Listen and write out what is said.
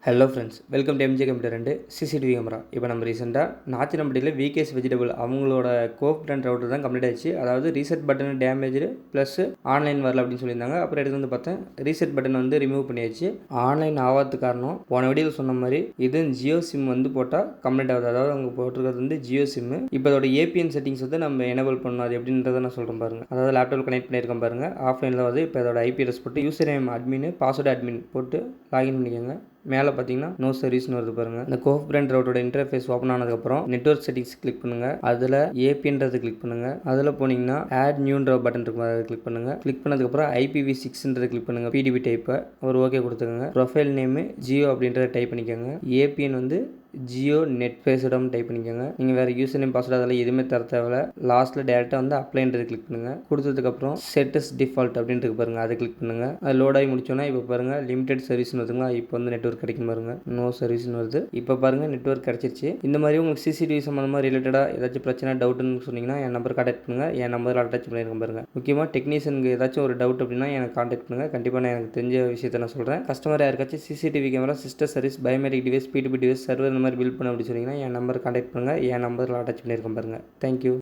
Hello friends, welcome to MJ computer and CCTV camera. இப்போ நம்ம ரீசெண்டாக நாச்சினம்பட்டியில் விகேஎஸ் வெஜிடபிள் அவங்களோட கோப் பிராண்ட் ரவுட்டர் தான் கம்ப்ளீட் ஆயிடுச்சு. அதாவது reset button damage plus online வரல அப்படின்னு சொல்லியிருந்தாங்க. அப்புறம் எடுத்து வந்து பார்த்தேன், ரீசெட் பட்டன் வந்து ரிமூவ் பண்ணியாச்சு. ஆன்லைன் ஆகாததுக்கு காரணம் போன வீடியோவில் சொன்ன மாதிரி இது ஜியோ சிம் வந்து போட்டால் கம்ப்ளீட் ஆகுது. அதாவது அவங்க போட்டிருக்கிறது வந்து ஜியோ சிம். இப்போ அதோட ஏபிஎன் செட்டிங்ஸ் வந்து நம்ம எனேபிள் பண்ணணும். அது எப்படின்றத நான் சொல்கிறேன் பாருங்கள். அதாவது லேப்டாப் கனெக்ட் பண்ணியிருக்கேன் பாருங்கள். ஆஃப்லைனில் வந்து இப்போ அதோட ஐபி அட்ரஸ் போட்டு user name admin password admin போட்டு லாகின் பண்ணிக்கோங்க. மேலே பார்த்தீங்கன்னா நோ சர்வீஸ்னு வருது பாருங்கள். இந்த கோப் பிராண்ட் ரவுட்டோட இன்டர்ஃபேஸ் ஓப்பன் ஆனதுக்கப்புறம் நெட்வொர்க் செட்டிங்ஸ் கிளிக் பண்ணுங்கள். அதில் ஏபின்றது கிளிக் பண்ணுங்கள். அதில் போனீங்கன்னா ஆட் நியூன்ற பட்டன் இருக்கும், அதை கிளிக் பண்ணுங்கள். கிளிக் பண்ணதுக்கப்புறம் IPv6ன்றதை கிளிக் பண்ணுங்கள். PDB டைப்பை ஒரு ஓகே கொடுத்துக்கோங்க. ப்ரொஃபைல் நேமு ஜியோ அப்படின்றத டைப் பண்ணிக்கோங்க. ஏபிஎன் வந்து ஜியோ நெட் பேஸ்டம் டைப் பண்ணிக்கோங்க. நீங்கள் வேறு யூசர் நேம் பாஸ்வேர்டு அதெல்லாம் எதுவுமே தர தேவையில்ல. லாஸ்ட்டில் டேரெக்டாக வந்து அப்ளைன்றது கிளிக் பண்ணுங்கள். கொடுத்ததுக்கப்புறம் செட்டஸ் டிஃபால்ட் அப்படின்ட்டு பாருங்கள், அதை கிளிக் பண்ணுங்கள். அது லோட் ஆகி முடிச்சோன்னா இப்போ பாருங்கள் லிமிடெட் சர்வீஸ்னு வருதுங்களா. இப்போ வந்து நெட்வொர்க் கிடைக்கும் பாருங்கள், நோ சர்வீஸ்னு வருது. இப்போ பாருங்கள் நெட்வொர்க் கிடச்சிருச்சு. இந்த மாதிரி உங்களுக்கு சிசிடிவி சம்மந்தமாக ரிலேட்டடாக ஏதாச்சும் பிரச்சனை டவுட்டுன்னு சொன்னீங்கன்னா என் நம்பர் கான்டாக்ட் பண்ணுங்கள். என் நம்பரில் அட்டாச் பண்ணியிருக்கேன் பாருங்கள். முக்கியமாக டெக்னீஷியனுக்கு ஏதாச்சும் ஒரு டவுட் அப்படின்னா எனக்கு கான்டாக்ட் பண்ணுங்கள். கண்டிப்பாக நான் எனக்கு தெரிஞ்ச விஷயத்தை நான் சொல்கிறேன். கஸ்டமர் யாருக்காச்சும் CCTV camera, sister service, biometric device, PDB device, server இந்த மாதிரி பில் பண்ண அப்படி சொன்னீங்கன்னா என் நம்பர் கான்டாக்ட் பண்ணுங்கள். என் நம்பரில் அட்டாச் பண்ணியிருக்கேன் பாருங்கள். தேங்க்யூ.